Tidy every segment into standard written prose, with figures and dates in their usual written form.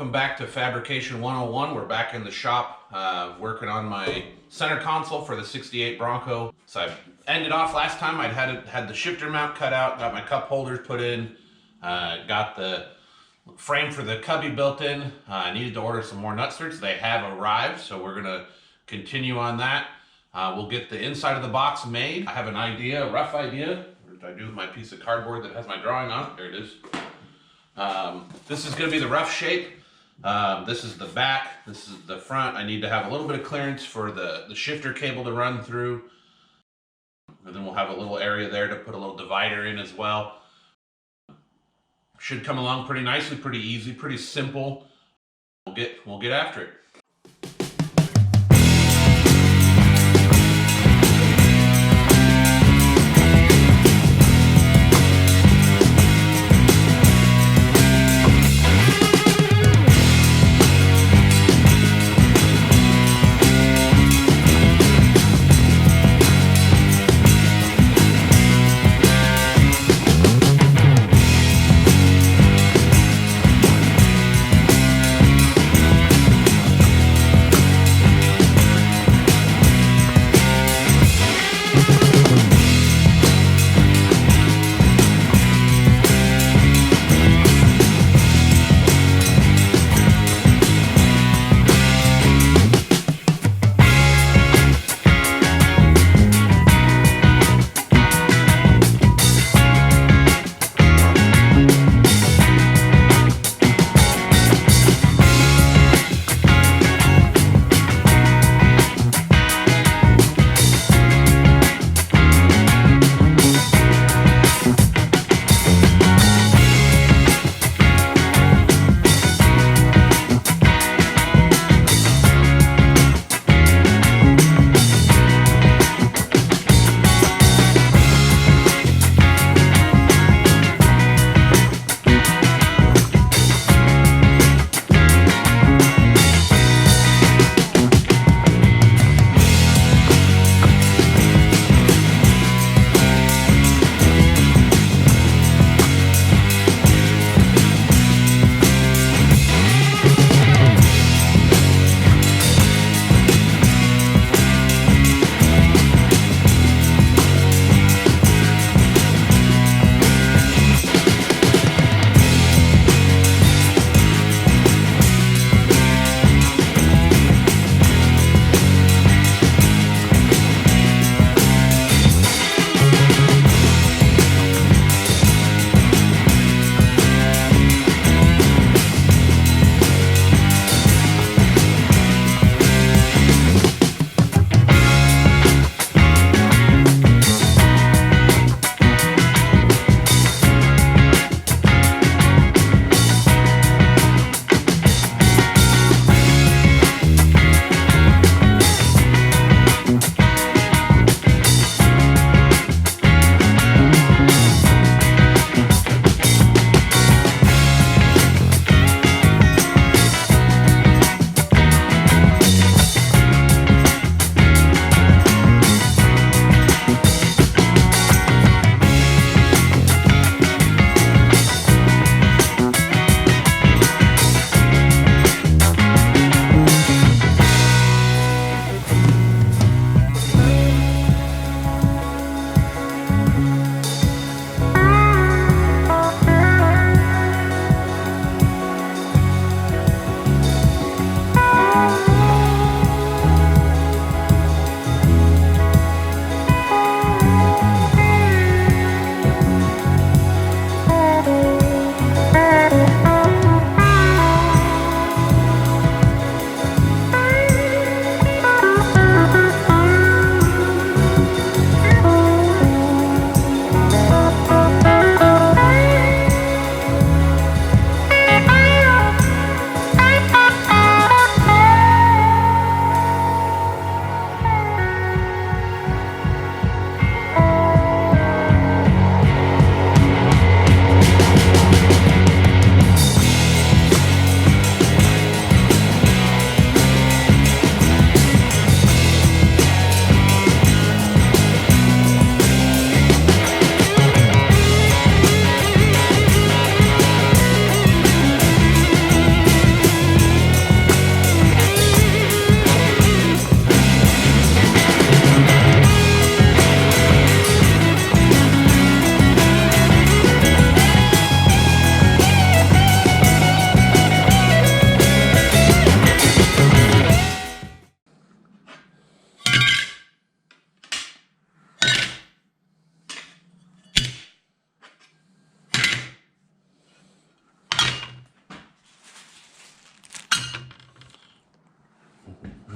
welcome back to Fabrication 101. We're back in the shop working on my center console for the 68 Bronco. So I ended off last time, I'd had the shifter mount cut out, got my cup holders put in, got the frame for the cubby built in. I needed to order some more nut studs. They have arrived, so we're gonna continue on that. We'll get the inside of the box made. I have an idea, a rough idea. What did I do with my piece of cardboard that has my drawing on it? There it is. This is going to be the rough shape. This is the back. This is the front. I need to have a little bit of clearance for the shifter cable to run through. And then we'll have a little area there to put a little divider in as well. Should come along pretty nicely, pretty easy, pretty simple. We'll get after it.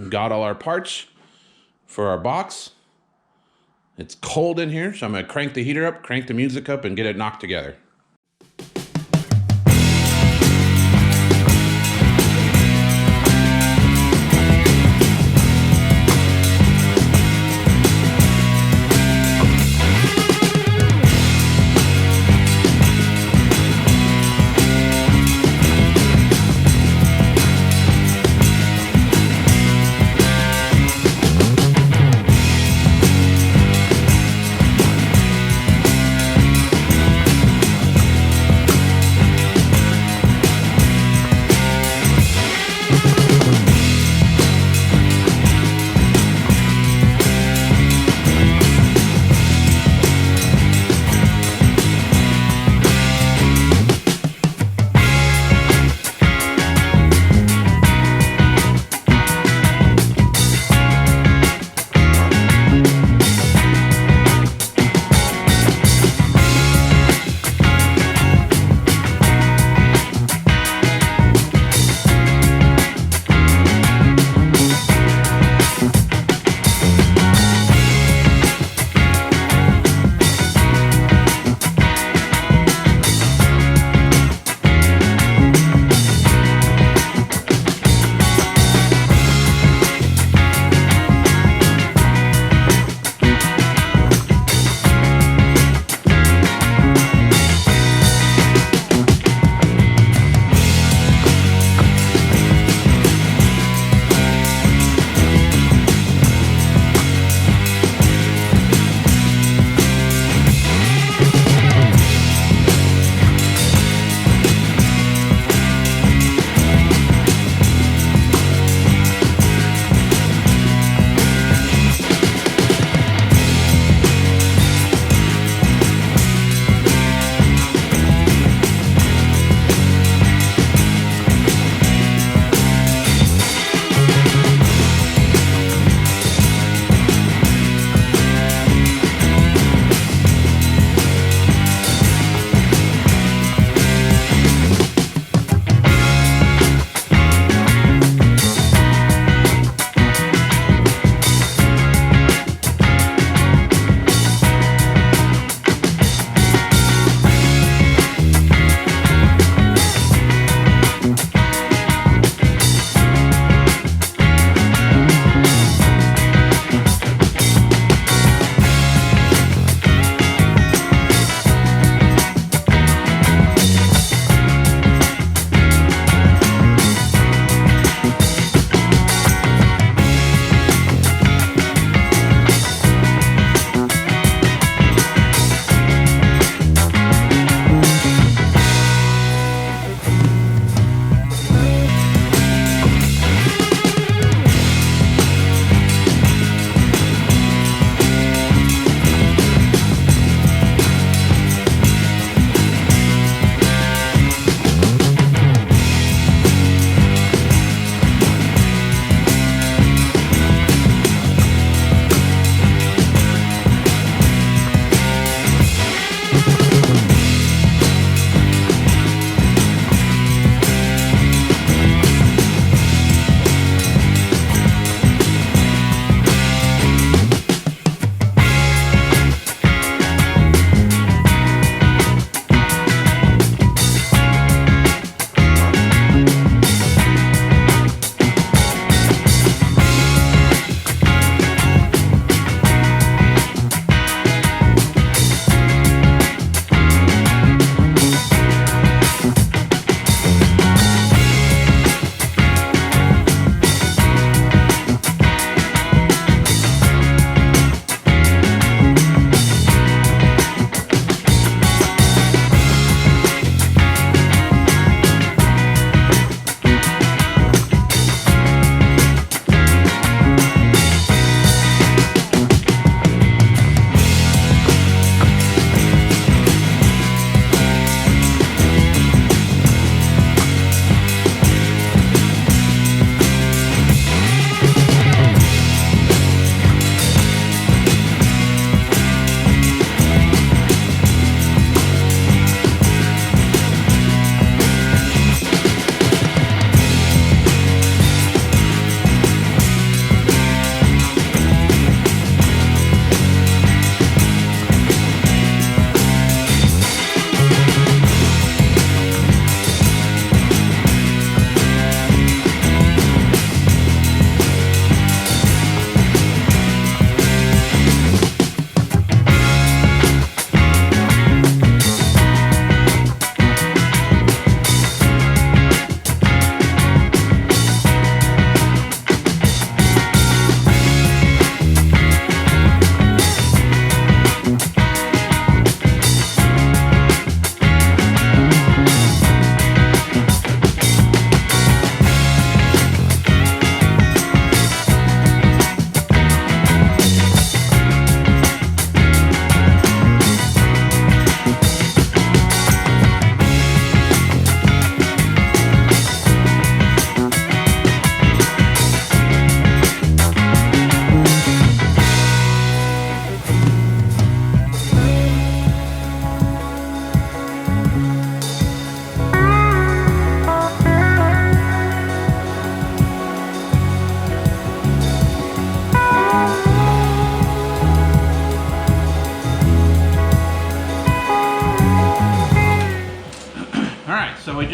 got all our parts for our box. It's cold in here, so I'm gonna crank the heater up, crank the music up, and get it knocked together.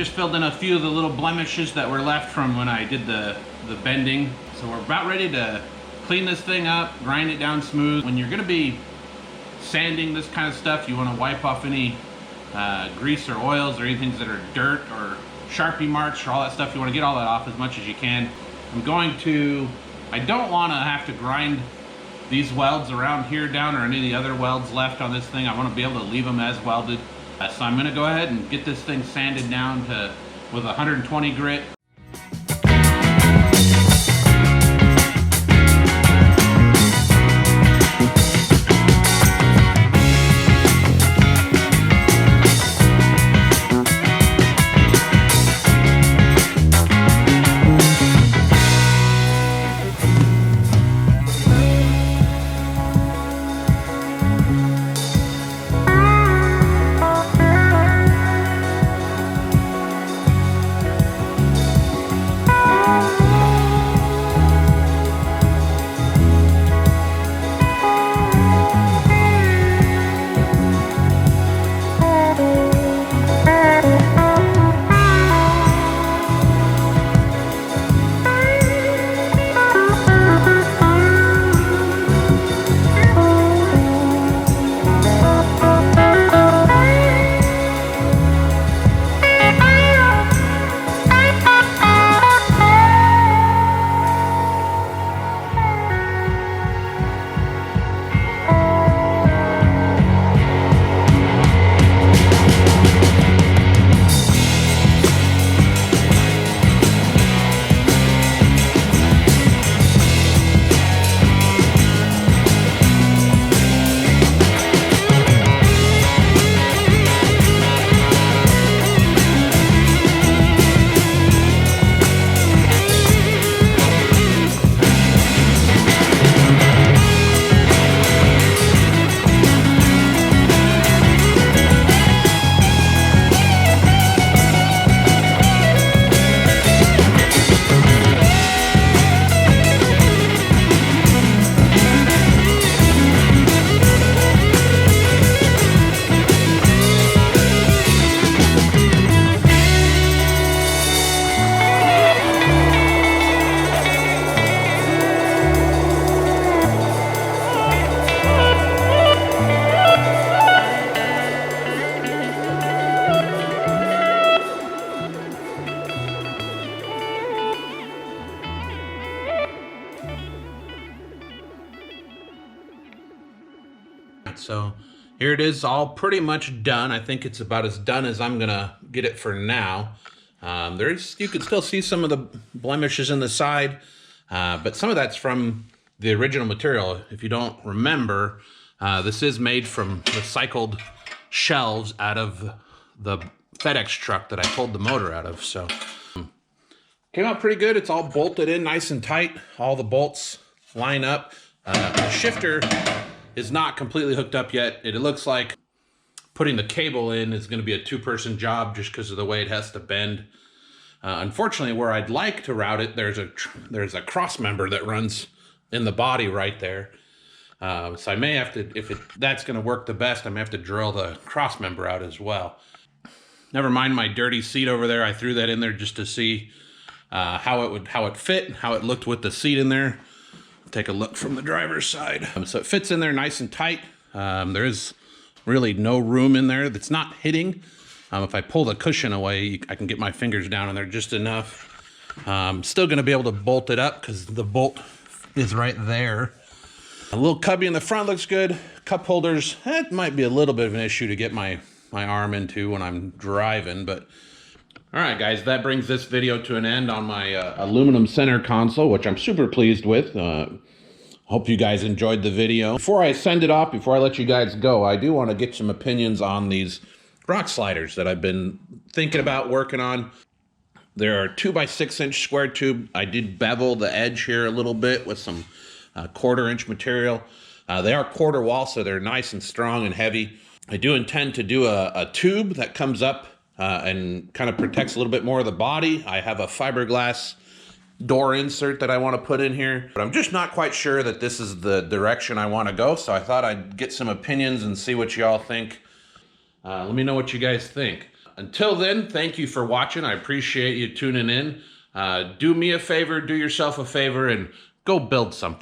just filled in a few of the little blemishes that were left from when I did the bending. So we're about ready to clean this thing up, grind it down smooth. When you're gonna be sanding this kind of stuff, you wanna wipe off any grease or oils or anything that are dirt or Sharpie marks or all that stuff. You wanna get all that off as much as you can. I don't wanna have to grind these welds around here down or any of the other welds left on this thing. I wanna be able to leave them as welded. So I'm gonna go ahead and get this thing sanded down with 120 grit. So here it is, all pretty much done. I think it's about as done as I'm gonna get it for now. You can still see some of the blemishes in the side, but some of that's from the original material. If you don't remember, this is made from recycled shelves out of the FedEx truck that I pulled the motor out of. So came out pretty good. It's all bolted in nice and tight. All the bolts line up. The shifter is not completely hooked up yet. It looks like putting the cable in is going to be a two-person job just because of the way it has to bend. Unfortunately, where I'd like to route it, there's a cross member that runs in the body right there. So I may have to, if that's going to work the best, I may have to drill the cross member out as well. Never mind my dirty seat over there. I threw that in there just to see how it fit, how it looked with the seat in there. Take a look from the driver's side. So it fits in there nice and tight. There is really no room in there that's not hitting. If I pull the cushion away, I can get my fingers down in there just enough. Still gonna be able to bolt it up because the bolt is right there. A little cubby in the front looks good. Cup holders, that might be a little bit of an issue to get my arm into when I'm driving, but all right, guys, that brings this video to an end on my aluminum center console, which I'm super pleased with. Hope you guys enjoyed the video. Before I send it off, before I let you guys go, I do want to get some opinions on these rock sliders that I've been thinking about working on. They're a 2x6-inch square tube. I did bevel the edge here a little bit with some 1/4-inch material. They are quarter wall, so they're nice and strong and heavy. I do intend to do a tube that comes up and kind of protects a little bit more of the body. I have a fiberglass door insert that I want to put in here, but I'm just not quite sure that this is the direction I want to go. So I thought I'd get some opinions and see what y'all think. Let me know what you guys think. Until then, thank you for watching. I appreciate you tuning in. Do me a favor, do yourself a favor, and go build something.